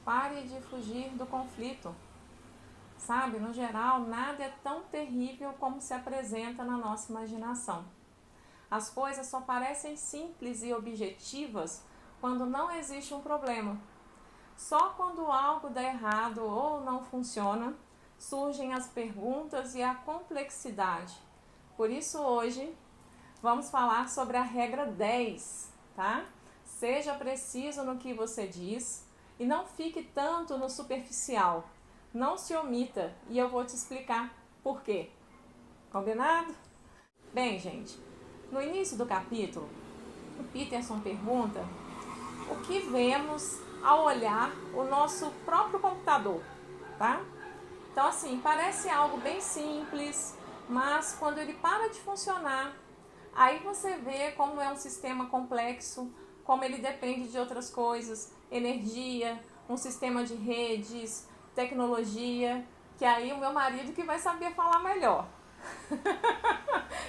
Pare de fugir do conflito. Sabe, no geral, nada é tão terrível como se apresenta na nossa imaginação. As coisas só parecem simples e objetivas quando não existe um problema. Só quando algo dá errado ou não funciona, surgem as perguntas e a complexidade. Por isso hoje vamos falar sobre a regra 10, tá? Seja preciso no que você diz e não fique tanto no superficial. Não se omita e eu vou te explicar por quê. Combinado? Bem, gente, no início do capítulo, o Peterson pergunta o que vemos ao olhar o nosso próprio computador, tá? Então, assim, parece algo bem simples, mas quando ele para de funcionar, aí você vê como é um sistema complexo, como ele depende de outras coisas, energia, um sistema de redes, tecnologia, que aí o meu marido que vai saber falar melhor.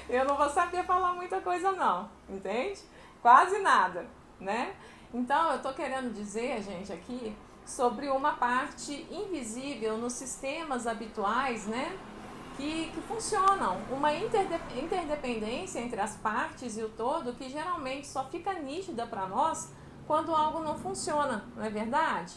Eu não vou saber falar muita coisa não, entende? Quase nada, né? Então eu tô querendo dizer, gente, aqui sobre uma parte invisível nos sistemas habituais, né? Que funcionam, uma interdependência entre as partes e o todo que geralmente só fica nítida para nós quando algo não funciona, não é verdade?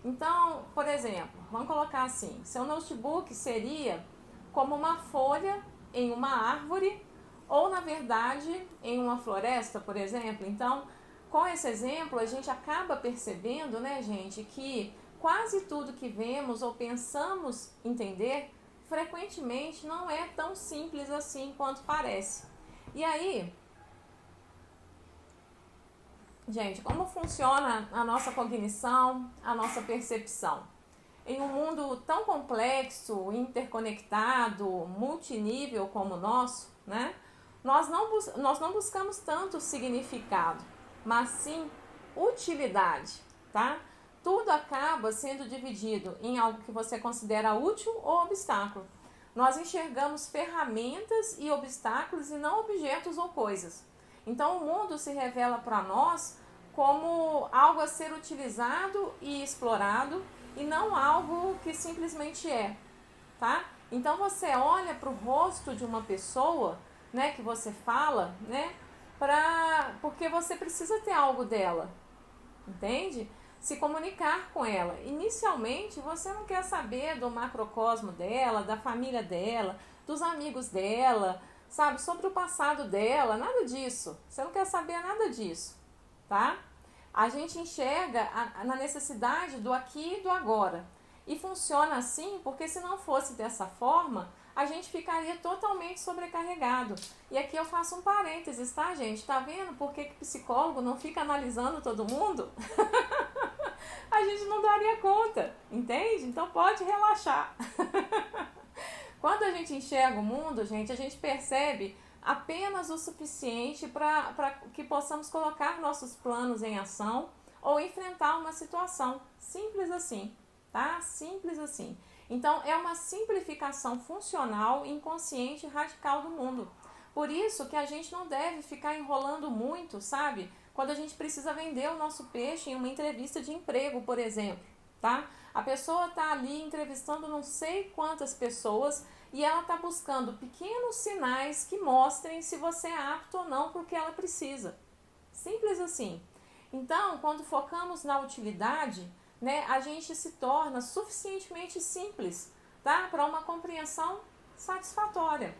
Então, por exemplo, vamos colocar assim, seu notebook seria como uma folha em uma árvore ou, na verdade, em uma floresta, por exemplo. Então, com esse exemplo, a gente acaba percebendo, né, gente, que quase tudo que vemos ou pensamos entender frequentemente não é tão simples assim quanto parece. E aí, gente, como funciona a nossa cognição, a nossa percepção? Em um mundo tão complexo, interconectado, multinível como o nosso, né? Nós não buscamos tanto significado, mas sim utilidade, tá? Tudo acaba sendo dividido em algo que você considera útil ou obstáculo. Nós enxergamos ferramentas e obstáculos e não objetos ou coisas. Então o mundo se revela para nós como algo a ser utilizado e explorado e não algo que simplesmente é, tá? Então você olha para o rosto de uma pessoa, né, que você fala, né, porque você precisa ter algo dela, entende? Se comunicar com ela. Inicialmente você não quer saber do macrocosmo dela, da família dela, dos amigos dela, sabe, sobre o passado dela, nada disso. Você não quer saber nada disso, tá? A gente enxerga na necessidade do aqui e do agora. E funciona assim porque se não fosse dessa forma, a gente ficaria totalmente sobrecarregado. E aqui eu faço um parênteses, tá, gente? Tá vendo por que psicólogo não fica analisando todo mundo? A gente não daria conta, entende? Então pode relaxar. Quando a gente enxerga o mundo, gente, a gente percebe apenas o suficiente para que possamos colocar nossos planos em ação ou enfrentar uma situação. Simples assim, tá? Simples assim. Então, é uma simplificação funcional, inconsciente e radical do mundo. Por isso que a gente não deve ficar enrolando muito, sabe? Quando a gente precisa vender o nosso peixe em uma entrevista de emprego, por exemplo, tá? A pessoa está ali entrevistando não sei quantas pessoas e ela está buscando pequenos sinais que mostrem se você é apto ou não para o que ela precisa. Simples assim. Então, quando focamos na utilidade, né, a gente se torna suficientemente simples, tá? Para uma compreensão satisfatória.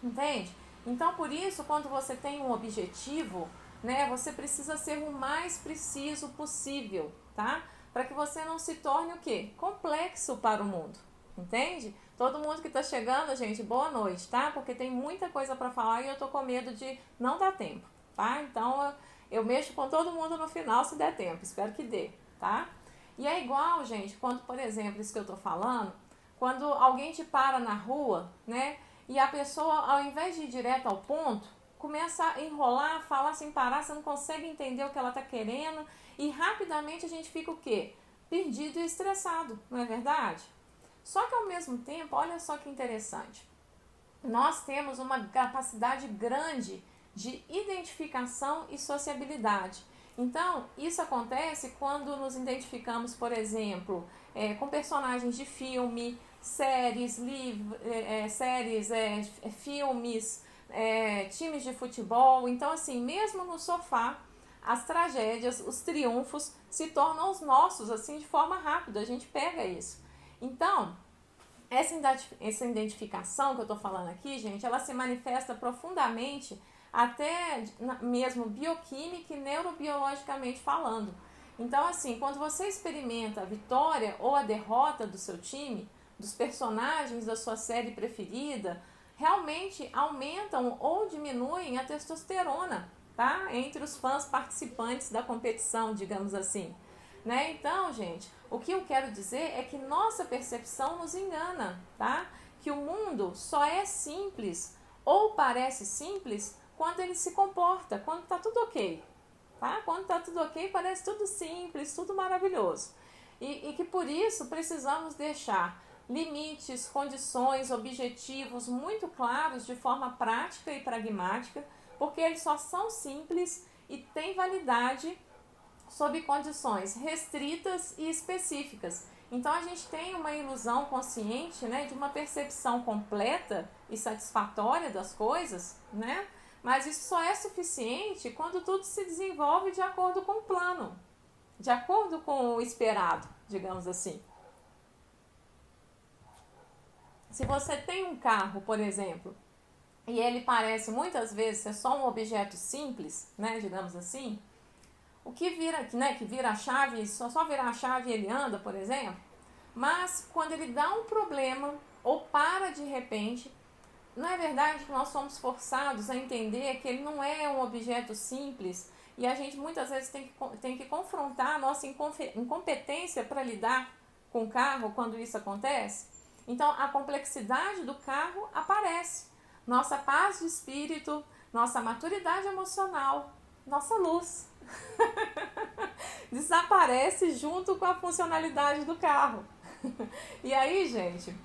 Entende? Então, por isso, quando você tem um objetivo, né, você precisa ser o mais preciso possível, tá? Para que você não se torne o quê? Complexo para o mundo. Entende? Todo mundo que está chegando, gente, boa noite, tá? Porque tem muita coisa para falar e eu tô com medo de não dar tempo, tá? Então, eu mexo com todo mundo no final se der tempo. Espero que dê, tá? E é igual, gente, quando, por exemplo, isso que eu tô falando, quando alguém te para na rua, né? E a pessoa, ao invés de ir direto ao ponto, começa a enrolar, falar sem parar, você não consegue entender o que ela está querendo e rapidamente a gente fica o quê? Perdido e estressado, não é verdade? Só que ao mesmo tempo, olha só que interessante. nós temos uma capacidade grande de identificação e sociabilidade. Então, isso acontece quando nos identificamos, por exemplo, com personagens de filme, séries, filmes, times de futebol. Então, assim, mesmo no sofá, as tragédias, os triunfos se tornam os nossos, assim, de forma rápida. A gente pega isso. Então, essa identificação que eu estou falando aqui, gente, ela se manifesta profundamente, até mesmo bioquímica e neurobiologicamente falando. Então, assim, quando você experimenta a vitória ou a derrota do seu time, dos personagens da sua série preferida, realmente aumentam ou diminuem a testosterona, tá? Entre os fãs participantes da competição, digamos assim. Né? Então, gente, o que eu quero dizer é que nossa percepção nos engana, tá? Que o mundo só é simples ou parece simples quando ele se comporta, quando está tudo ok, tá? Quando está tudo ok, parece tudo simples, tudo maravilhoso. E que por isso precisamos deixar limites, condições, objetivos muito claros de forma prática e pragmática, porque eles só são simples e têm validade sob condições restritas e específicas. Então a gente tem uma ilusão consciente, né, de uma percepção completa e satisfatória das coisas, né? Mas isso só é suficiente quando tudo se desenvolve de acordo com o plano, de acordo com o esperado, digamos assim. Se você tem um carro, por exemplo, e ele parece muitas vezes ser só um objeto simples, né, digamos assim, o que vira, né, que vira a chave, só virar a chave e ele anda, por exemplo, mas quando ele dá um problema ou para de repente, não é verdade que nós somos forçados a entender que ele não é um objeto simples e a gente muitas vezes tem que confrontar a nossa incompetência para lidar com o carro quando isso acontece? Então a complexidade do carro aparece. Nossa paz de espírito, nossa maturidade emocional, nossa luz desaparece junto com a funcionalidade do carro. E aí, gente,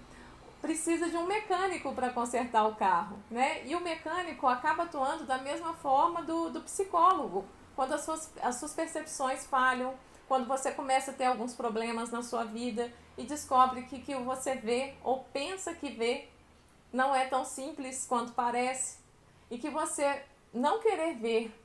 precisa de um mecânico para consertar o carro, né? E o mecânico acaba atuando da mesma forma do psicólogo. Quando as suas percepções falham, quando você começa a ter alguns problemas na sua vida e descobre que você vê ou pensa que vê não é tão simples quanto parece, e que você não querer ver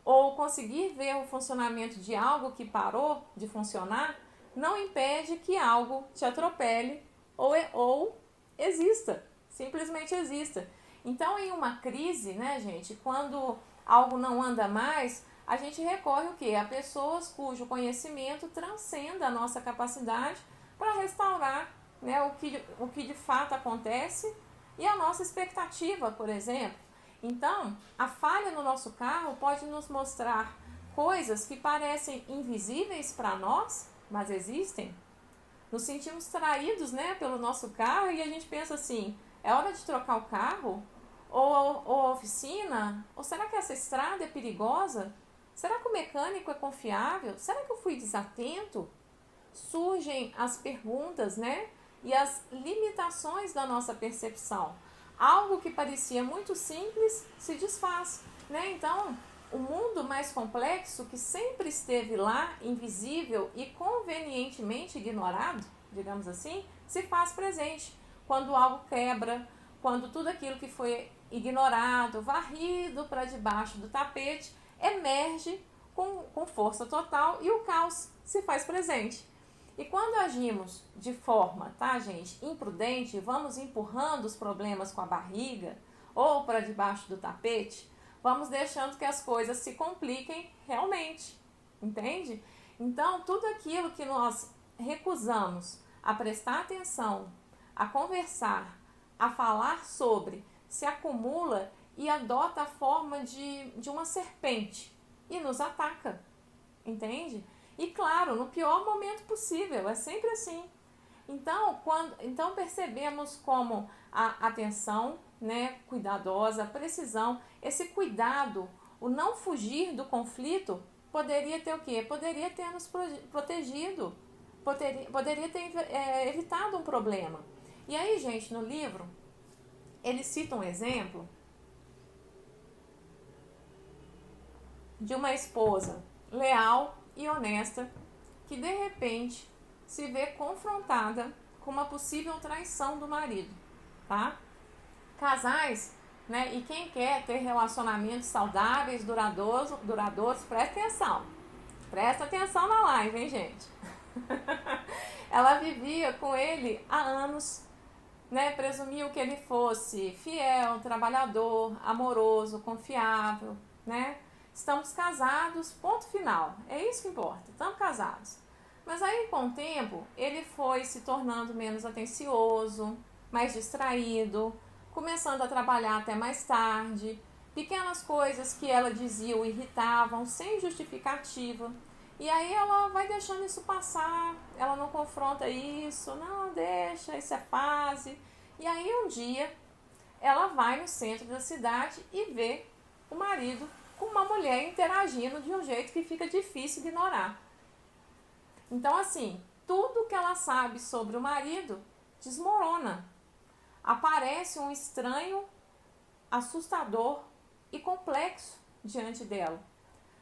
ou conseguir ver o funcionamento de algo que parou de funcionar não impede que algo te atropele ou exista, simplesmente exista. Então, em uma crise, né, gente, quando algo não anda mais, a gente recorre o quê? A pessoas cujo conhecimento transcenda a nossa capacidade para restaurar, né, o que de fato acontece e a nossa expectativa, por exemplo. Então, a falha no nosso carro pode nos mostrar coisas que parecem invisíveis para nós, mas existem. Nos sentimos traídos, né, pelo nosso carro e a gente pensa assim, é hora de trocar o carro? Ou a oficina? Ou será que essa estrada é perigosa? Será que o mecânico é confiável? Será que eu fui desatento? Surgem as perguntas, né? E as limitações da nossa percepção. Algo que parecia muito simples se desfaz, né? Então, o mundo mais complexo, que sempre esteve lá, invisível e convenientemente ignorado, digamos assim, se faz presente quando algo quebra, quando tudo aquilo que foi ignorado, varrido para debaixo do tapete, emerge com força total e o caos se faz presente. E quando agimos de forma, tá, gente, imprudente, vamos empurrando os problemas com a barriga ou para debaixo do tapete, vamos deixando que as coisas se compliquem realmente, entende? Então, tudo aquilo que nós recusamos a prestar atenção, a conversar, a falar sobre, se acumula e adota a forma de uma serpente e nos ataca, entende? E claro, no pior momento possível, é sempre assim. Então percebemos como a atenção, né, cuidadosa, a precisão, esse cuidado, o não fugir do conflito, poderia ter o quê? Poderia ter nos protegido, poderia ter evitado um problema. E aí, gente, no livro, ele cita um exemplo de uma esposa leal e honesta que de repente se vê confrontada com uma possível traição do marido, tá? Casais, né? E quem quer ter relacionamentos saudáveis, duradouros, presta atenção na live, hein, gente? Ela vivia com ele há anos, né? Presumiu que ele fosse fiel, trabalhador, amoroso, confiável, né? Estamos casados, ponto final. É isso que importa, estamos casados. Mas aí, com o tempo, ele foi se tornando menos atencioso, mais distraído, começando a trabalhar até mais tarde. Pequenas coisas que ela dizia o irritavam, sem justificativa. E aí ela vai deixando isso passar, ela não confronta isso, não, deixa, isso é fase. E aí um dia ela vai no centro da cidade e vê o marido com uma mulher interagindo de um jeito que fica difícil de ignorar. Então, assim, tudo que ela sabe sobre o marido desmorona. Aparece um estranho, assustador e complexo diante dela.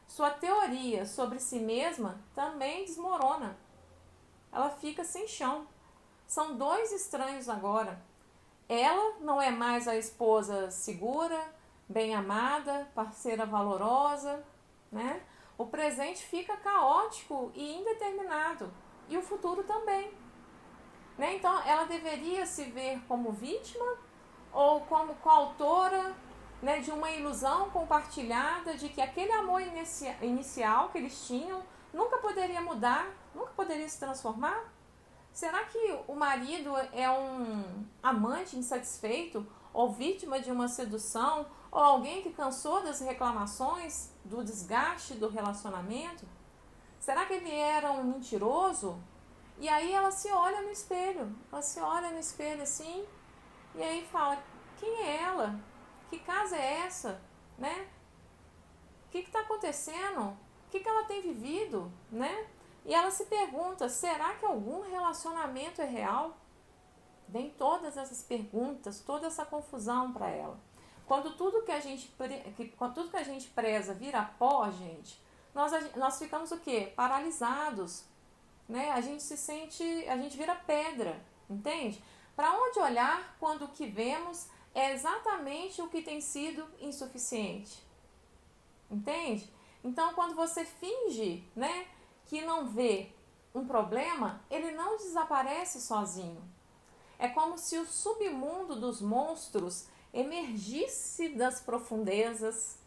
Sua teoria sobre si mesma também desmorona. Ela fica sem chão. São dois estranhos agora. Ela não é mais a esposa segura, bem amada, parceira valorosa, né? O presente fica caótico e indeterminado. E o futuro também. Né? Então, ela deveria se ver como vítima ou como coautora, né, de uma ilusão compartilhada de que aquele amor inicial que eles tinham nunca poderia mudar, nunca poderia se transformar? Será que o marido é um amante insatisfeito ou vítima de uma sedução ou alguém que cansou das reclamações, do desgaste do relacionamento? Será que ele era um mentiroso? E aí ela se olha no espelho, assim, e aí fala, quem é ela? Que casa é essa? Né? O que está acontecendo? O que ela tem vivido? Né? E ela se pergunta, será que algum relacionamento é real? Vem todas essas perguntas, toda essa confusão para ela. Quando tudo que a gente preza vira pó, gente, nós ficamos o quê? Paralisados. Né? A gente vira pedra, entende? Para onde olhar quando o que vemos é exatamente o que tem sido insuficiente? Entende? Então, quando você finge, né, que não vê um problema, ele não desaparece sozinho. É como se o submundo dos monstros emergisse das profundezas.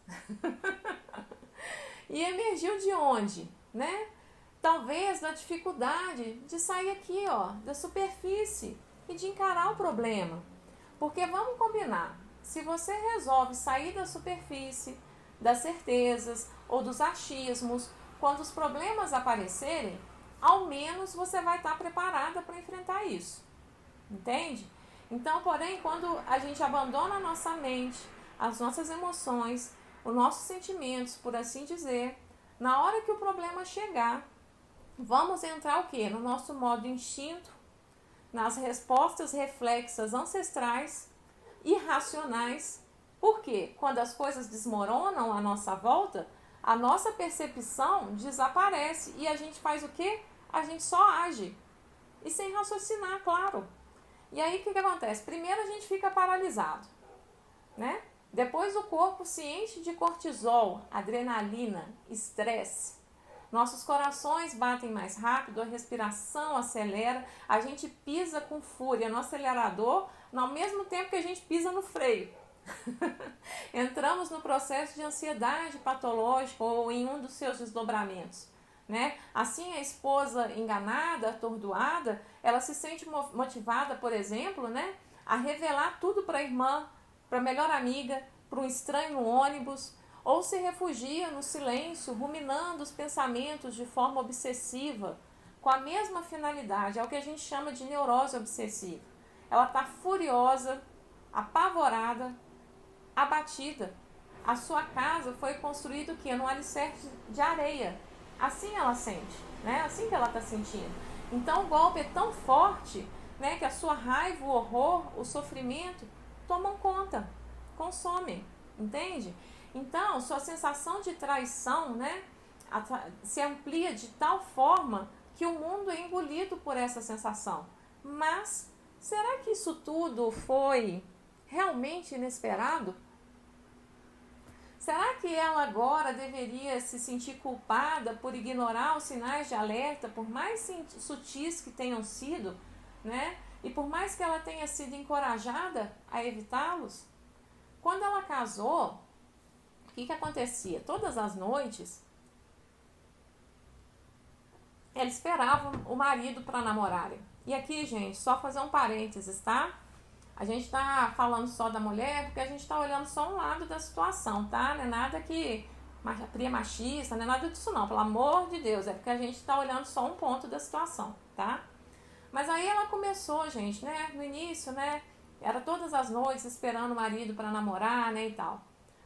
E emergiu de onde? Né? Talvez da dificuldade de sair aqui, ó, da superfície e de encarar o problema. Porque vamos combinar, se você resolve sair da superfície, das certezas ou dos achismos, quando os problemas aparecerem, ao menos você vai estar preparada para enfrentar isso. Entende? Então, porém, quando a gente abandona a nossa mente, as nossas emoções, os nossos sentimentos, por assim dizer, na hora que o problema chegar, vamos entrar o quê? No nosso modo instinto, nas respostas reflexas ancestrais, irracionais. Por quê? Quando as coisas desmoronam à nossa volta, a nossa percepção desaparece e a gente faz o quê? A gente só age. E sem raciocinar, claro. E aí o que acontece? Primeiro a gente fica paralisado, né? Depois o corpo se enche de cortisol, adrenalina, estresse. Nossos corações batem mais rápido, a respiração acelera, a gente pisa com fúria no acelerador, ao mesmo tempo que a gente pisa no freio. Entramos no processo de ansiedade patológica ou em um dos seus desdobramentos. Né? Assim, a esposa enganada, atordoada, ela se sente motivada, por exemplo, né, a revelar tudo para a irmã, para a melhor amiga, para um estranho no ônibus, ou se refugia no silêncio, ruminando os pensamentos de forma obsessiva, com a mesma finalidade, é o que a gente chama de neurose obsessiva. Ela está furiosa, apavorada, abatida. A sua casa foi construída o quê? Num alicerce de areia. Assim ela sente, né? Assim que ela está sentindo. Então o golpe é tão forte, né, que a sua raiva, o horror, o sofrimento tomam conta, consomem, entende? Então, sua sensação de traição, né, se amplia de tal forma que o mundo é engolido por essa sensação. Mas será que isso tudo foi realmente inesperado? Será que ela agora deveria se sentir culpada por ignorar os sinais de alerta, por mais sutis que tenham sido, né? E por mais que ela tenha sido encorajada a evitá-los? Quando ela casou, o que acontecia? Todas as noites, ela esperava o marido para namorarem. E aqui, gente, só fazer um parênteses, tá? A gente está falando só da mulher porque a gente está olhando só um lado da situação, tá? Não é nada que cria machista, não é nada disso não, pelo amor de Deus. É porque a gente está olhando só um ponto da situação, tá? Mas aí ela começou, gente, né? No início, né? Era todas as noites esperando o marido para namorar, né? E tal.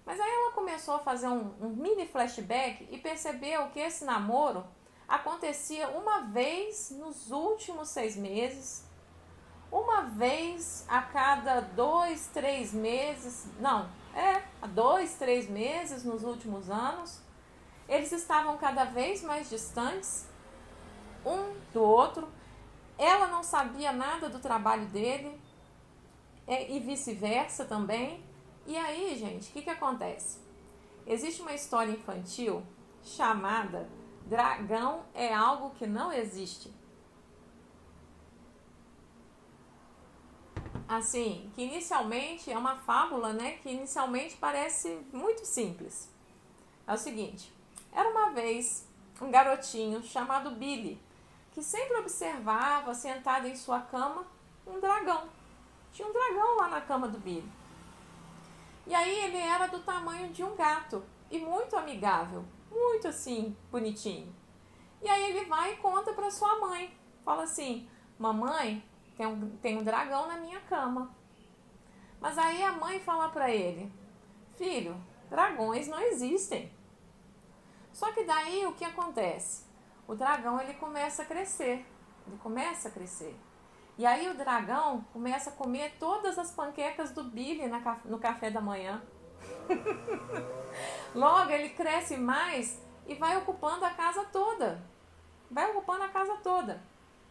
Mas aí ela começou a fazer um mini flashback e percebeu que esse namoro acontecia uma vez nos últimos 6 meses, uma vez a cada 2, 3 meses, a 2, 3 meses nos últimos anos. Eles estavam cada vez mais distantes um do outro. Ela não sabia nada do trabalho dele e vice-versa também. E aí, gente, o que acontece? Existe uma história infantil chamada Dragão é algo que não existe. Assim, que inicialmente é uma fábula, né? Que inicialmente parece muito simples. É o seguinte, era uma vez um garotinho chamado Billy, que sempre observava, sentado em sua cama, um dragão. Tinha um dragão lá na cama do Billy. E aí ele era do tamanho de um gato e muito amigável, muito assim, bonitinho. E aí ele vai e conta para sua mãe. Fala assim, mamãe, tem um dragão na minha cama. Mas aí a mãe fala para ele, filho, dragões não existem. Só que daí o que acontece? O dragão ele começa a crescer. E aí o dragão começa a comer todas as panquecas do Billy no café da manhã. Logo ele cresce mais e vai ocupando a casa toda.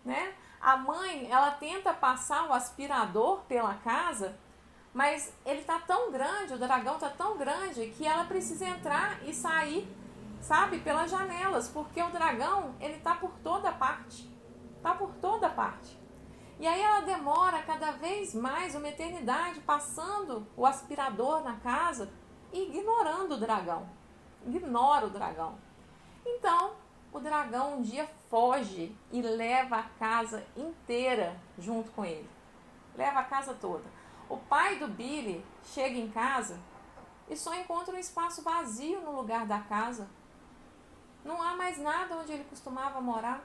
Né? A mãe, ela tenta passar o aspirador pela casa, mas ele tá tão grande, o dragão tá tão grande que ela precisa entrar e sair, sabe, pelas janelas, porque o dragão, ele tá por toda parte. E aí ela demora cada vez mais, uma eternidade, passando o aspirador na casa e ignorando o dragão. Ignora o dragão. Então, o dragão um dia foge e leva a casa inteira junto com ele. Leva a casa toda. O pai do Billy chega em casa e só encontra um espaço vazio no lugar da casa. Não há mais nada onde ele costumava morar.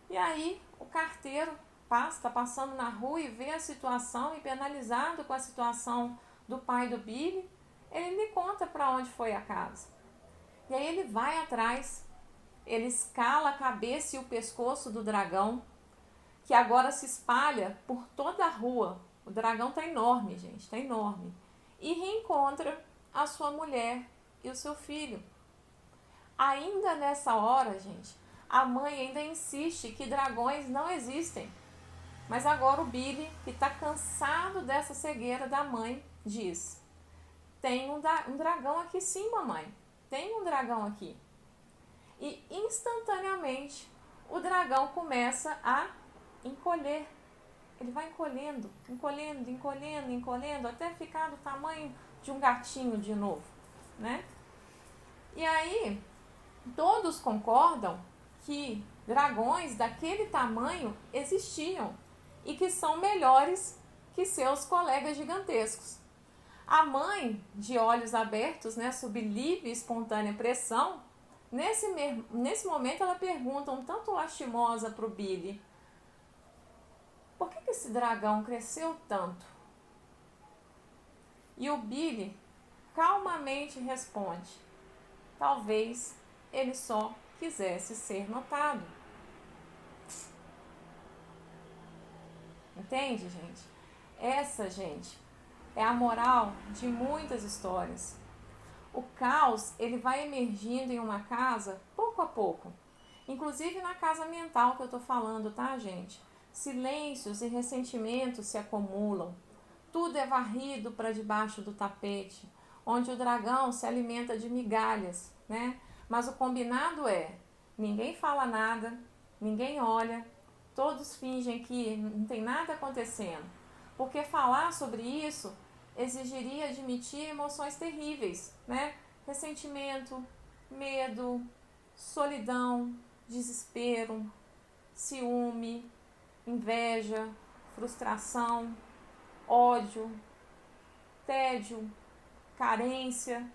E aí o carteiro está passando na rua e vê a situação e penalizado com a situação do pai do Billy, ele lhe conta para onde foi a casa. E aí ele vai atrás, ele escala a cabeça e o pescoço do dragão, que agora se espalha por toda a rua. O dragão está enorme, gente, está enorme. E reencontra a sua mulher e o seu filho. Ainda nessa hora, gente, a mãe ainda insiste que dragões não existem. Mas agora o Billy, que está cansado dessa cegueira da mãe, diz: tem um dragão aqui sim, mamãe. Tem um dragão aqui. E instantaneamente o dragão começa a encolher. Ele vai encolhendo, até ficar do tamanho de um gatinho de novo, né? E aí todos concordam que dragões daquele tamanho existiam e que são melhores que seus colegas gigantescos. A mãe, de olhos abertos, né, sob livre e espontânea pressão, nesse momento ela pergunta um tanto lastimosa para o Billy: por que esse dragão cresceu tanto? E o Billy calmamente responde: talvez ele só quisesse ser notado. Entende, gente? Essa, gente, é a moral de muitas histórias. O caos, ele vai emergindo em uma casa pouco a pouco. Inclusive na casa mental que eu tô falando, tá, gente? Silêncios e ressentimentos se acumulam. Tudo é varrido para debaixo do tapete, onde o dragão se alimenta de migalhas, né? Mas o combinado é, ninguém fala nada, ninguém olha, todos fingem que não tem nada acontecendo. Porque falar sobre isso exigiria admitir emoções terríveis, né? Ressentimento, medo, solidão, desespero, ciúme, inveja, frustração, ódio, tédio, carência,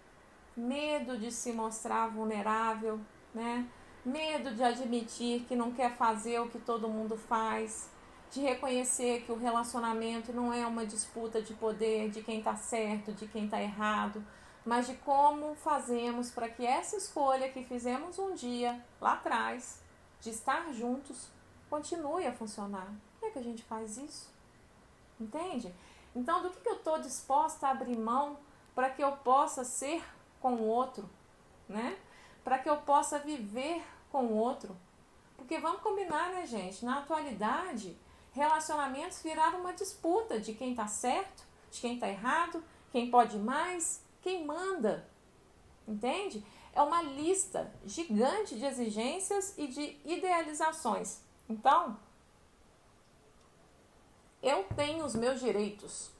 medo de se mostrar vulnerável, né? Medo de admitir que não quer fazer o que todo mundo faz, de reconhecer que o relacionamento não é uma disputa de poder, de quem está certo, de quem está errado, mas de como fazemos para que essa escolha que fizemos um dia lá atrás, de estar juntos, continue a funcionar. Como é que a gente faz isso? Entende? Então, do que eu estou disposta a abrir mão para que eu possa ser com o outro, né? Para que eu possa viver com o outro. Porque vamos combinar, né, gente? Na atualidade, relacionamentos viraram uma disputa de quem está certo, de quem está errado, quem pode mais, quem manda. Entende? É uma lista gigante de exigências e de idealizações. Então, eu tenho os meus direitos.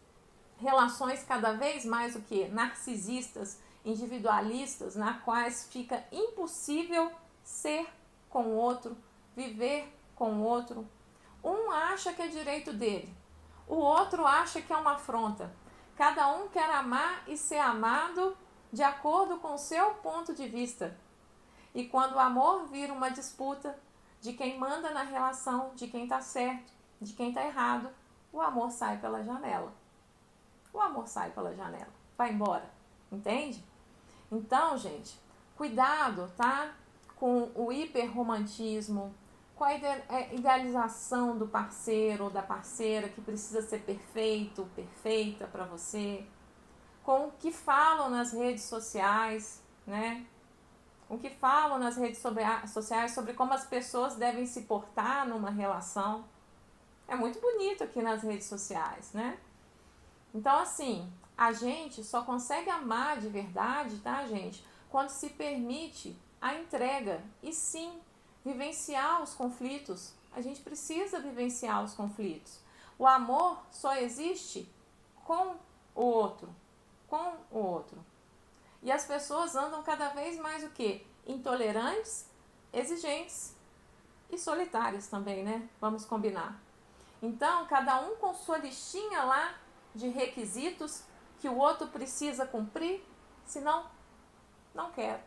Relações cada vez mais o que? Narcisistas, individualistas, na quais fica impossível ser com o outro, viver com o outro. Um acha que é direito dele, o outro acha que é uma afronta. Cada um quer amar e ser amado de acordo com o seu ponto de vista. E quando o amor vira uma disputa de quem manda na relação, de quem está certo, de quem está errado, o amor sai pela janela. O amor sai pela janela, vai embora, entende? Então, gente, cuidado, tá? Com o hiperromantismo, com a idealização do parceiro ou da parceira que precisa ser perfeito, perfeita para você, com o que falam nas redes sociais, né? O que falam nas redes sociais sobre como as pessoas devem se portar numa relação. É muito bonito aqui nas redes sociais, né? Então, assim, a gente só consegue amar de verdade, tá, gente? Quando se permite a entrega e sim, vivenciar os conflitos. A gente precisa vivenciar os conflitos. O amor só existe com o outro, com o outro. E as pessoas andam cada vez mais o quê? Intolerantes, exigentes e solitárias também, né? Vamos combinar. Então, cada um com sua listinha lá de requisitos que o outro precisa cumprir, senão não quero,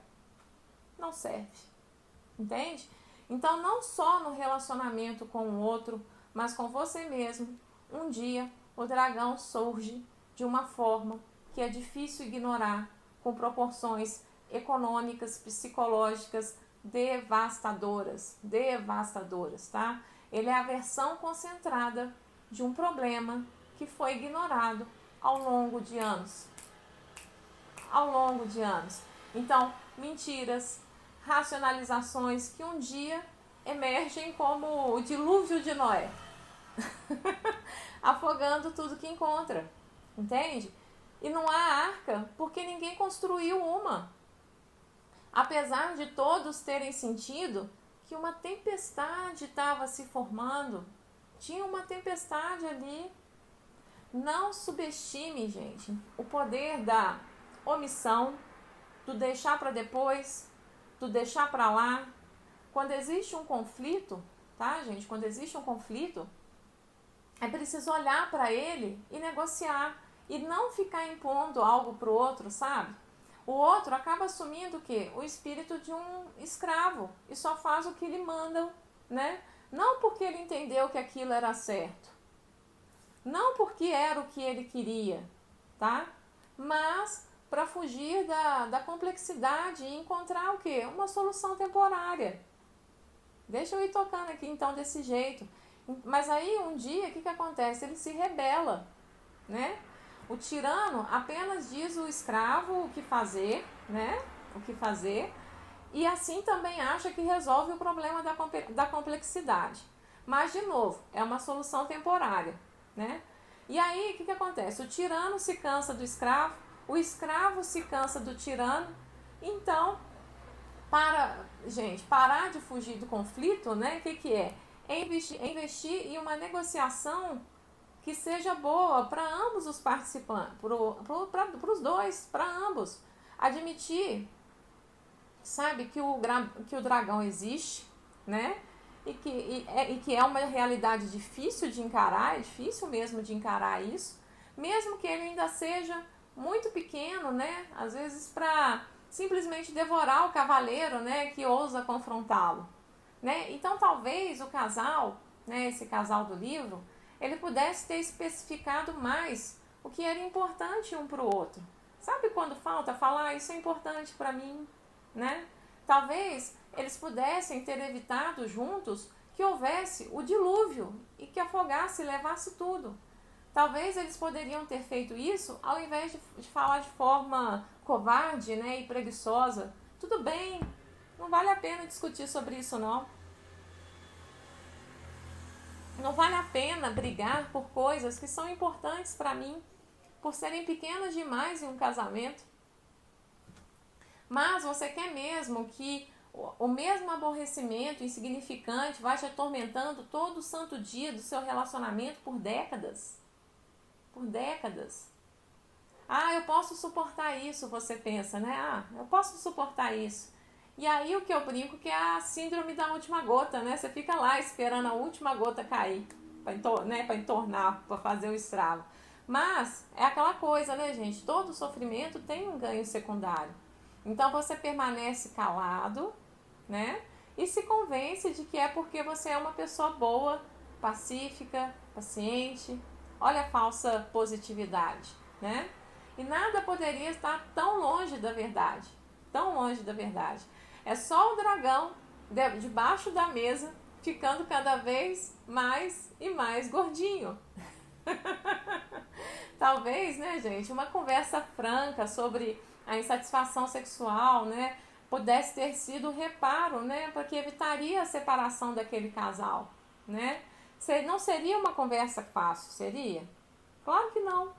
não serve, entende? Então, não só no relacionamento com o outro, mas com você mesmo, um dia o dragão surge de uma forma que é difícil ignorar, com proporções econômicas, psicológicas devastadoras, tá? Ele é a versão concentrada de um problema que foi ignorado ao longo de anos. Ao longo de anos. Então, mentiras, racionalizações que um dia emergem como o dilúvio de Noé. Afogando tudo que encontra. Entende? E não há arca porque ninguém construiu uma. Apesar de todos terem sentido que uma tempestade estava se formando, tinha uma tempestade ali. Não subestime, gente, o poder da omissão, do deixar para depois, do deixar para lá. Quando existe um conflito, tá, gente? Quando existe um conflito, é preciso olhar para ele e negociar e não ficar impondo algo pro outro, sabe? O outro acaba assumindo o quê? O espírito de um escravo e só faz o que lhe mandam, né? Não porque ele entendeu que aquilo era certo, não porque era o que ele queria, tá? Mas para fugir da complexidade e encontrar o quê? Uma solução temporária. Deixa eu ir tocando aqui então desse jeito. Mas aí um dia, o que acontece? Ele se rebela. né? O tirano apenas diz ao escravo o que fazer, né? O que fazer, e assim também acha que resolve o problema da complexidade. Mas, de novo, é uma solução temporária, né? E aí, o que acontece? O tirano se cansa do escravo, o escravo se cansa do tirano, então, parar de fugir do conflito, né? O que é? É investir em uma negociação que seja boa para ambos os participantes, para os dois, para ambos. Admitir, sabe, que o dragão existe, né? E que é uma realidade difícil de encarar, é difícil mesmo de encarar isso, mesmo que ele ainda seja muito pequeno, né? Às vezes para simplesmente devorar o cavaleiro, né, que ousa confrontá-lo, né? Então talvez o casal, né, esse casal do livro, ele pudesse ter especificado mais o que era importante um para o outro. Sabe quando falta falar, isso é importante para mim, né? Talvez eles pudessem ter evitado juntos que houvesse o dilúvio e que afogasse e levasse tudo. Talvez eles poderiam ter feito isso ao invés de falar de forma covarde, né, e preguiçosa. Tudo bem, não vale a pena discutir sobre isso não. Não vale a pena brigar por coisas que são importantes para mim, por serem pequenas demais em um casamento. Mas você quer mesmo que o mesmo aborrecimento insignificante vai te atormentando todo santo dia do seu relacionamento por décadas? Por décadas. Ah, eu posso suportar isso, você pensa, né? Ah, eu posso suportar isso. E aí o que eu brinco que é a síndrome da última gota, né? Você fica lá esperando a última gota cair, para entornar, para fazer o estrago. Mas é aquela coisa, né, gente? Todo sofrimento tem um ganho secundário. Então você permanece calado, né? E se convence de que é porque você é uma pessoa boa, pacífica, paciente. Olha a falsa positividade, né? E nada poderia estar tão longe da verdade. Tão longe da verdade. É só o dragão debaixo da mesa ficando cada vez mais e mais gordinho. Talvez, né, gente, uma conversa franca sobre a insatisfação sexual, né, pudesse ter sido reparo, né, porque evitaria a separação daquele casal, né? Não seria uma conversa fácil, seria? Claro que não.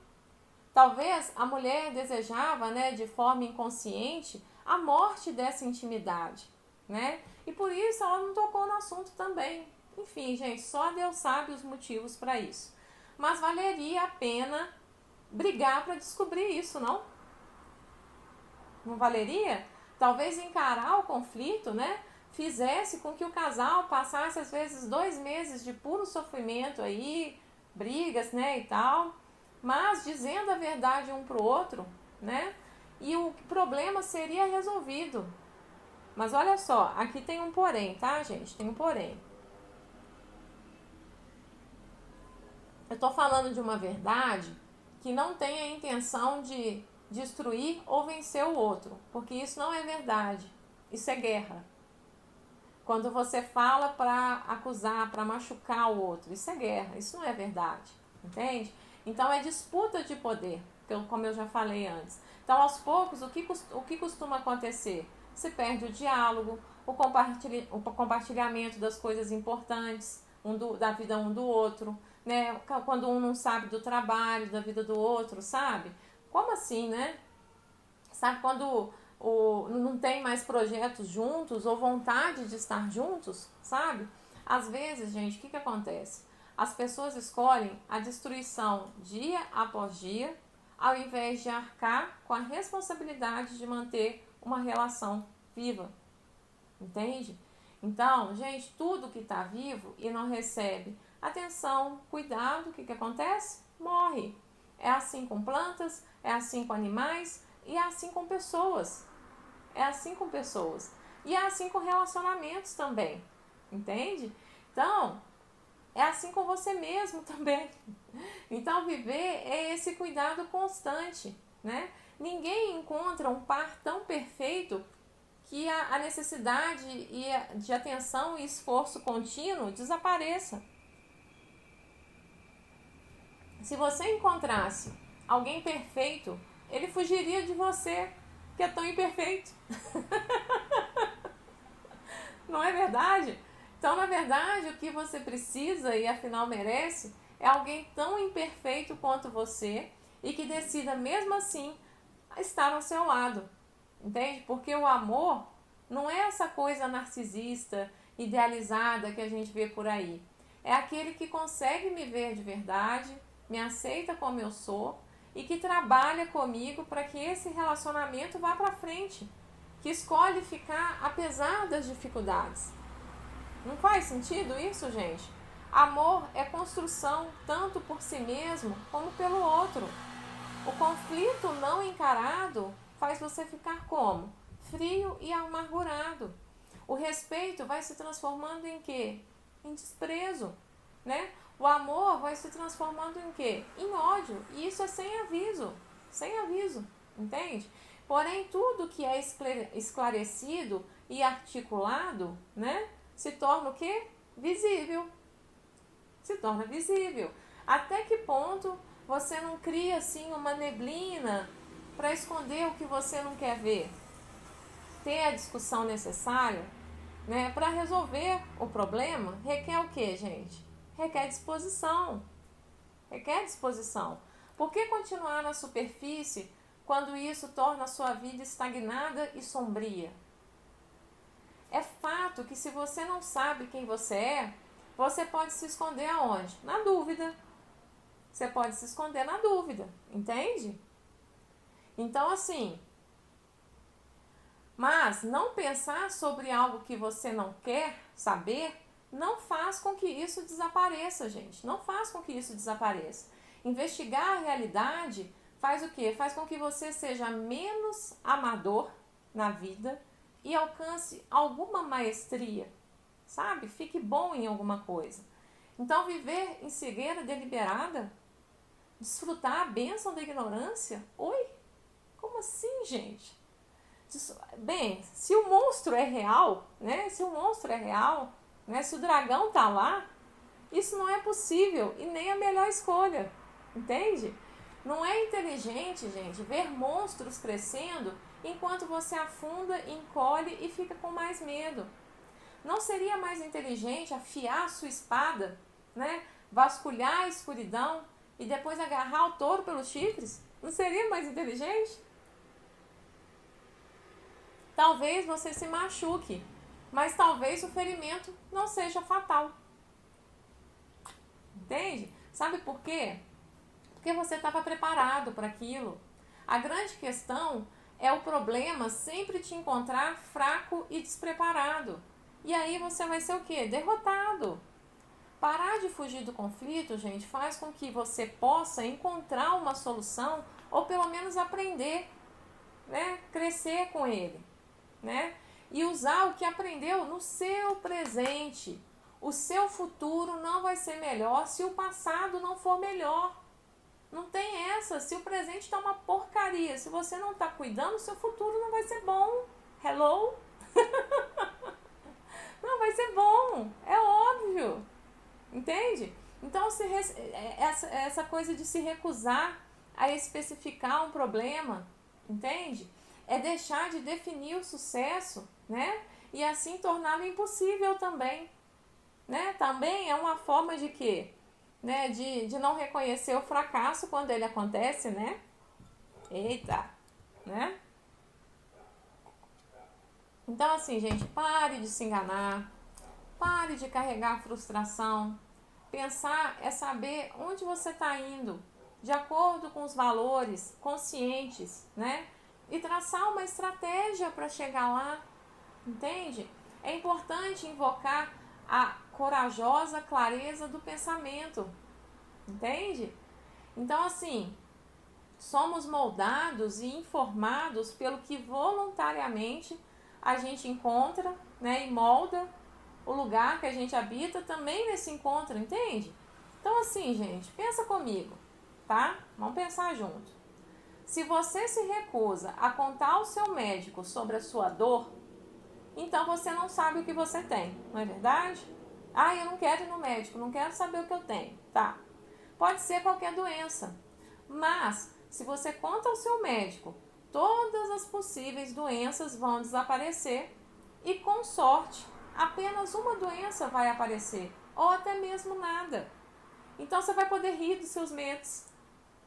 Talvez a mulher desejava, né, de forma inconsciente, a morte dessa intimidade, né? E por isso ela não tocou no assunto também. Enfim, gente, só Deus sabe os motivos para isso. Mas valeria a pena brigar para descobrir isso, não? Não valeria? Talvez encarar o conflito, né, fizesse com que o casal passasse às vezes 2 meses de puro sofrimento aí, brigas, né, e tal, mas dizendo a verdade um pro outro, né, e o problema seria resolvido. Mas olha só, aqui tem um porém, tá, gente? Tem um porém. Eu tô falando de uma verdade que não tem a intenção de destruir ou vencer o outro, porque isso não é verdade. Isso é guerra. Quando você fala para acusar, para machucar o outro, isso é guerra, isso não é verdade, entende? Então é disputa de poder, como eu já falei antes. Então, aos poucos, o que costuma acontecer? Se perde o diálogo, o compartilhamento das coisas importantes da vida um do outro, né? Quando um não sabe do trabalho, da vida do outro, sabe? Como assim, né? Sabe quando não tem mais projetos juntos ou vontade de estar juntos, sabe? Às vezes, gente, o que acontece? As pessoas escolhem a destruição dia após dia, ao invés de arcar com a responsabilidade de manter uma relação viva, entende? Então, gente, tudo que está vivo e não recebe atenção, cuidado, o que acontece? Morre. É assim com plantas, é assim com animais e é assim com pessoas. É assim com pessoas. E é assim com relacionamentos também. Entende? Então, é assim com você mesmo também. Então, viver é esse cuidado constante, né? Ninguém encontra um par tão perfeito que a necessidade de atenção e esforço contínuo desapareça. Se você encontrasse alguém perfeito, ele fugiria de você, que é tão imperfeito. Não é verdade? Então, na verdade, o que você precisa e afinal merece é alguém tão imperfeito quanto você e que decida mesmo assim estar ao seu lado. Entende? Porque o amor não é essa coisa narcisista, idealizada que a gente vê por aí. É aquele que consegue me ver de verdade, me aceita como eu sou e que trabalha comigo para que esse relacionamento vá para frente, que escolhe ficar apesar das dificuldades. Não faz sentido isso, gente? Amor é construção tanto por si mesmo como pelo outro. O conflito não encarado faz você ficar como? Frio e amargurado. O respeito vai se transformando em quê? Em desprezo, né? O amor vai se transformando em quê? Em ódio. E isso é sem aviso. Sem aviso, entende? Porém, tudo que é esclarecido e articulado, né? Se torna o quê? Visível. Se torna visível. Até que ponto você não cria assim uma neblina para esconder o que você não quer ver? Ter a discussão necessária, né, para resolver o problema requer o que, gente? Requer disposição. Requer disposição. Por que continuar na superfície quando isso torna a sua vida estagnada e sombria? É fato que se você não sabe quem você pode se esconder aonde? Na dúvida. Você pode se esconder na dúvida, entende? Então, assim, mas não pensar sobre algo que você não quer saber não faz com que isso desapareça, gente. Não faz com que isso desapareça. Investigar a realidade faz o quê? Faz com que você seja menos amador na vida e alcance alguma maestria, sabe? Fique bom em alguma coisa. Então, viver em cegueira deliberada, desfrutar a bênção da ignorância? Oi? Como assim, gente? Bem, se o monstro é real, né? Se o monstro é real, né? Se o dragão tá lá, isso não é possível e nem a melhor escolha, entende? Não é inteligente, gente, ver monstros crescendo enquanto você afunda, encolhe e fica com mais medo. Não seria mais inteligente afiar sua espada, né? Vasculhar a escuridão e depois agarrar o touro pelos chifres? Não seria mais inteligente? Talvez você se machuque, mas talvez o ferimento não seja fatal. Entende? Sabe por quê? Porque você estava preparado para aquilo. A grande questão é o problema sempre te encontrar fraco e despreparado. E aí você vai ser o quê? Derrotado. Parar de fugir do conflito, gente, faz com que você possa encontrar uma solução ou pelo menos aprender, né? Crescer com ele, né? E usar o que aprendeu no seu presente. O seu futuro não vai ser melhor se o passado não for melhor. Não tem essa. Se o presente está uma porcaria, se você não está cuidando, o seu futuro não vai ser bom. Hello? Não vai ser bom. É óbvio. Entende? Então, essa coisa de se recusar a especificar um problema, entende? É deixar de definir o sucesso, né? E assim torná-lo impossível também, né? Também é uma forma de quê? Né? De não reconhecer o fracasso quando ele acontece, né? Eita, né? Então, assim, gente, pare de se enganar, pare de carregar a frustração. Pensar é saber onde você está indo, de acordo com os valores conscientes, né? E traçar uma estratégia para chegar lá, entende? É importante invocar a corajosa clareza do pensamento, entende? Então, assim, somos moldados e informados pelo que voluntariamente a gente encontra, né? E molda o lugar que a gente habita também nesse encontro, entende? Então, assim, gente, pensa comigo, tá? Vamos pensar junto. Se você se recusa a contar ao seu médico sobre a sua dor, então você não sabe o que você tem, não é verdade? Ah, eu não quero ir no médico, não quero saber o que eu tenho. Tá. Pode ser qualquer doença. Mas, se você conta ao seu médico, todas as possíveis doenças vão desaparecer e, com sorte, apenas uma doença vai aparecer, ou até mesmo nada. Então, você vai poder rir dos seus medos,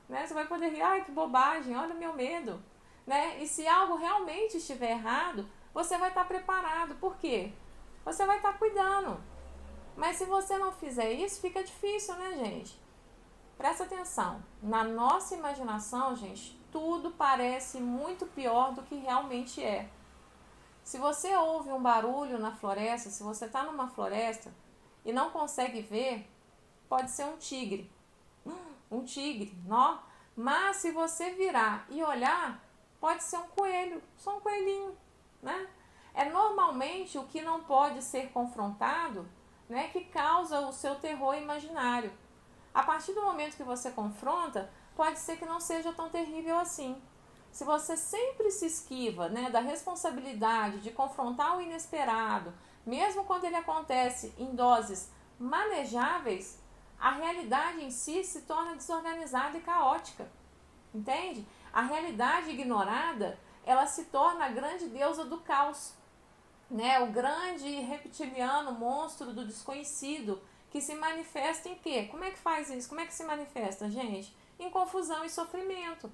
né? Você vai poder rir, ai, que bobagem, olha o meu medo, né? E se algo realmente estiver errado, você vai estar preparado. Por quê? Você vai estar cuidando. Mas se você não fizer isso, fica difícil, né, gente? Presta atenção. Na nossa imaginação, gente, tudo parece muito pior do que realmente é. Se você ouve um barulho na floresta, se você está numa floresta e não consegue ver, pode ser um tigre. Um tigre, não? Mas se você virar e olhar, pode ser um coelho, só um coelhinho, né? É normalmente o que não pode ser confrontado, né, que causa o seu terror imaginário. A partir do momento que você confronta, pode ser que não seja tão terrível assim. Se você sempre se esquiva, né, da responsabilidade de confrontar o inesperado, mesmo quando ele acontece em doses manejáveis, a realidade em si se torna desorganizada e caótica. Entende? A realidade ignorada, ela se torna a grande deusa do caos, né? O grande reptiliano monstro do desconhecido, que se manifesta em quê? Como é que faz isso? Como é que se manifesta, gente? Em confusão e sofrimento.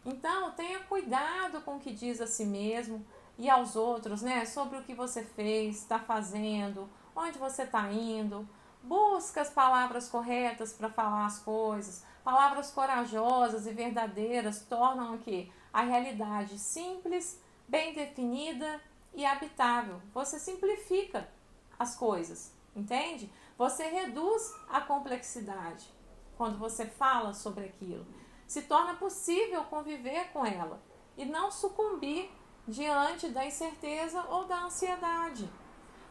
Então, tenha cuidado com o que diz a si mesmo e aos outros, né? Sobre o que você fez, está fazendo, onde você está indo. Busca as palavras corretas para falar as coisas. Palavras corajosas e verdadeiras tornam o quê? A realidade simples, bem definida e habitável. Você simplifica as coisas, entende? Você reduz a complexidade quando você fala sobre aquilo. Se torna possível conviver com ela e não sucumbir diante da incerteza ou da ansiedade.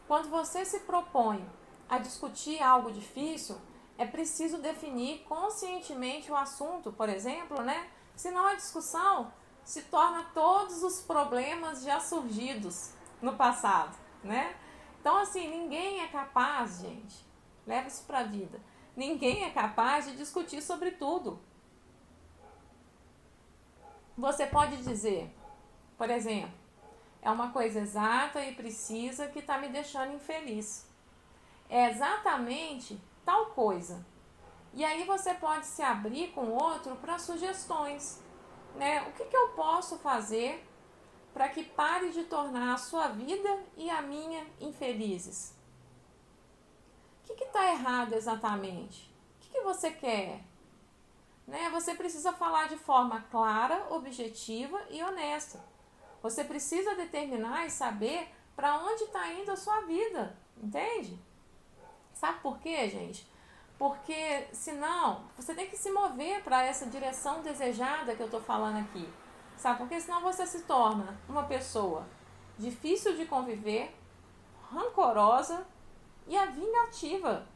Quando você se propõe a discutir algo difícil, é preciso definir conscientemente o assunto, por exemplo, né? Senão a discussão se torna todos os problemas já surgidos no passado, né? Então, assim, ninguém é capaz, gente, leva isso para a vida, ninguém é capaz de discutir sobre tudo. Você pode dizer, por exemplo, é uma coisa exata e precisa que está me deixando infeliz. É exatamente tal coisa. E aí você pode se abrir com o outro para sugestões, né? O que eu posso fazer para que pare de tornar a sua vida e a minha infelizes? O que está errado exatamente? O que você quer? Né? Você precisa falar de forma clara, objetiva e honesta. Você precisa determinar e saber para onde está indo a sua vida, entende? Sabe por quê, gente? Porque senão você tem que se mover para essa direção desejada que eu estou falando aqui. Sabe? Porque senão você se torna uma pessoa difícil de conviver, rancorosa e a vingativa.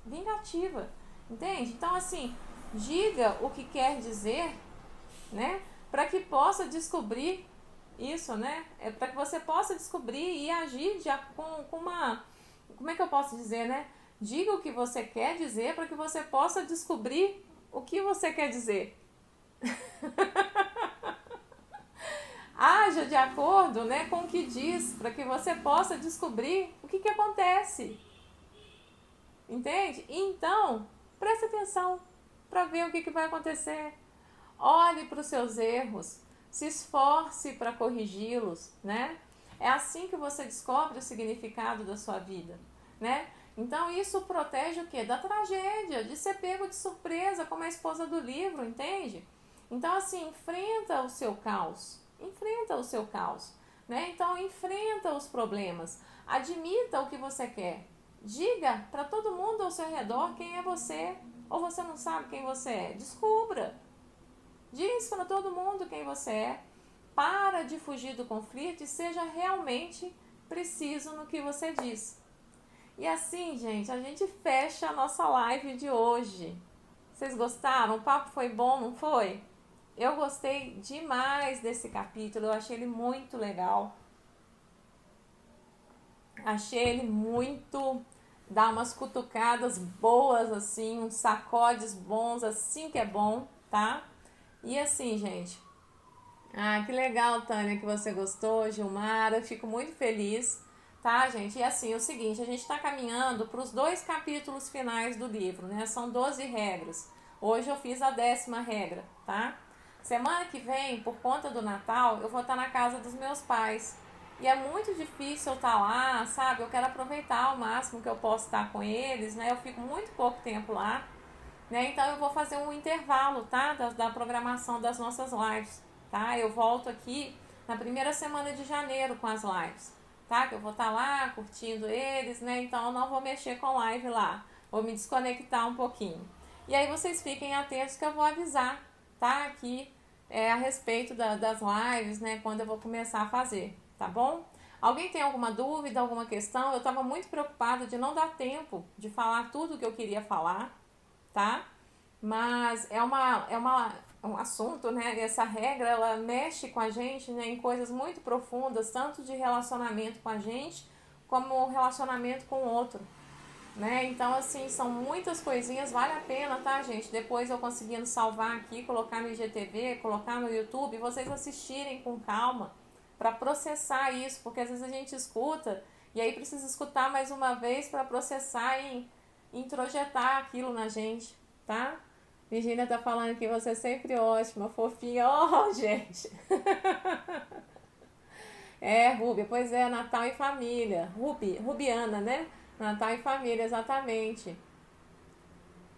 Vingativa. Entende? Então, assim, diga o que quer dizer, né? Para que possa descobrir isso, né? É para que você possa descobrir e agir com uma... Como é que eu posso dizer, né? Diga o que você quer dizer para que você possa descobrir o que você quer dizer. Haja de acordo, né, com o que diz, para que você possa descobrir o que acontece. Entende? Então, preste atenção para ver o que vai acontecer. Olhe para os seus erros, se esforce para corrigi-los, né? É assim que você descobre o significado da sua vida, né? Então isso protege o quê? Da tragédia, de ser pego de surpresa, como a esposa do livro, entende? Então assim, enfrenta o seu caos, né? Então enfrenta os problemas, admita o que você quer, diga para todo mundo ao seu redor quem é você, ou você não sabe quem você é, descubra. Diz para todo mundo quem você é. Para de fugir do conflito e seja realmente preciso no que você diz. E assim, gente, a gente fecha a nossa live de hoje. Vocês gostaram? O papo foi bom, não foi? Eu gostei demais desse capítulo. Eu achei ele muito legal. Achei ele muito, dar umas cutucadas boas, assim, uns sacodes bons, assim que é bom, tá? E assim, gente, que legal, Tânia, que você gostou, Gilmara, fico muito feliz, tá, gente? E assim, é o seguinte, a gente está caminhando para os 2 capítulos finais do livro, né? São 12 regras. Hoje eu fiz a 10ª regra, tá? Semana que vem, por conta do Natal, eu vou estar na casa dos meus pais. E é muito difícil eu estar lá, sabe? Eu quero aproveitar ao máximo que eu posso estar com eles, né? Eu fico muito pouco tempo lá, né? Então eu vou fazer um intervalo, tá? Da programação das nossas lives, tá? Eu volto aqui na primeira semana de janeiro com as lives, tá? Que eu vou estar lá curtindo eles, né? Então eu não vou mexer com live lá. Vou me desconectar um pouquinho. E aí vocês fiquem atentos que eu vou avisar, tá? Aqui a respeito das lives, né? Quando eu vou começar a fazer, tá bom? Alguém tem alguma dúvida, alguma questão? Eu estava muito preocupada de não dar tempo de falar tudo que eu queria falar, tá? Mas um assunto, né? Essa regra, ela mexe com a gente, né, em coisas muito profundas, tanto de relacionamento com a gente, como relacionamento com o outro, né? Então, assim, são muitas coisinhas, vale a pena, tá, gente? Depois eu conseguindo salvar aqui, colocar no IGTV, colocar no YouTube, vocês assistirem com calma para processar isso, porque às vezes a gente escuta e aí precisa escutar mais uma vez para processar e introjetar aquilo na gente, tá? Virginia tá falando que você é sempre ótima, fofinha. Oh, gente! Rúbia, pois é, Natal e família. Rubiana, né? Natal e família, exatamente.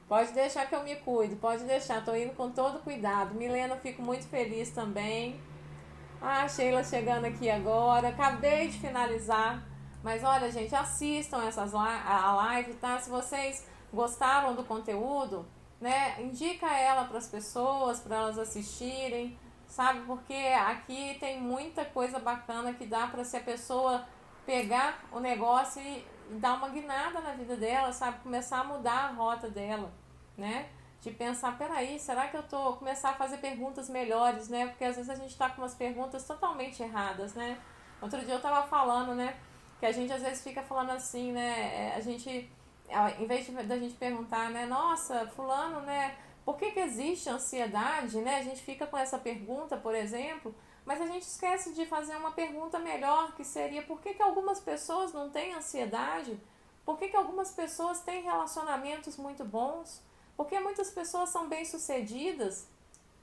Pode deixar que eu me cuido, pode deixar, tô indo com todo cuidado. Milena, fico muito feliz também. Sheila chegando aqui agora, acabei de finalizar. Mas olha, gente, assistam a live, tá? Se vocês gostaram do conteúdo, né? Indica ela para as pessoas, para elas assistirem, sabe? Porque aqui tem muita coisa bacana que dá para, se a pessoa pegar o negócio e dar uma guinada na vida dela, sabe? Começar a mudar a rota dela, né? De pensar, peraí, será que eu tô... Começar a fazer perguntas melhores, né? Porque às vezes a gente tá com umas perguntas totalmente erradas, né? Outro dia eu tava falando, né? Que a gente às vezes fica falando assim, né? A gente, em vez da gente perguntar, né? Nossa, fulano, né? Por que existe ansiedade, né? A gente fica com essa pergunta, por exemplo, mas a gente esquece de fazer uma pergunta melhor, que seria: por que algumas pessoas não têm ansiedade? Por que algumas pessoas têm relacionamentos muito bons? Porque muitas pessoas são bem-sucedidas,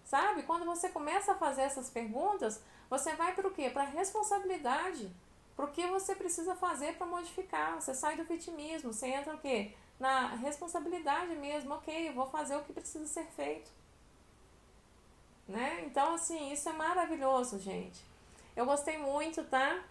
sabe? Quando você começa a fazer essas perguntas, você vai para o quê? Para a responsabilidade. Para o que você precisa fazer para modificar. Você sai do vitimismo, você entra o quê? Na responsabilidade mesmo. Ok, eu vou fazer o que precisa ser feito. Né? Então, assim, isso é maravilhoso, gente. Eu gostei muito, tá?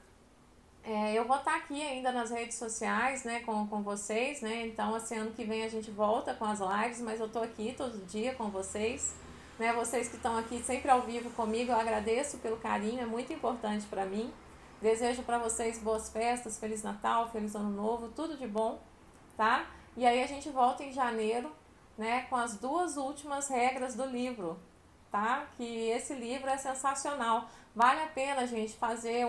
Eu vou estar aqui ainda nas redes sociais, né, com vocês, né? Então, assim, ano que vem a gente volta com as lives, mas eu tô aqui todo dia com vocês, né? Vocês que estão aqui sempre ao vivo comigo, eu agradeço pelo carinho, é muito importante para mim. Desejo para vocês boas festas, Feliz Natal, Feliz Ano Novo, tudo de bom, tá? E aí a gente volta em janeiro, né, com as 2 últimas regras do livro, tá? Que esse livro é sensacional. Vale a pena, gente, fazer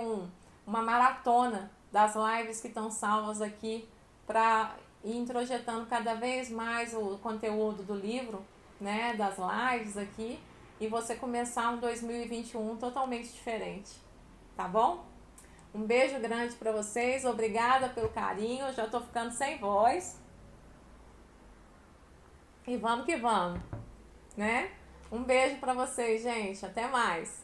uma maratona das lives que estão salvas aqui para ir introjetando cada vez mais o conteúdo do livro, né, das lives aqui, e você começar um 2021 totalmente diferente, tá bom? Um beijo grande para vocês, obrigada pelo carinho, eu já tô ficando sem voz. E vamos que vamos, né? Um beijo para vocês, gente, até mais.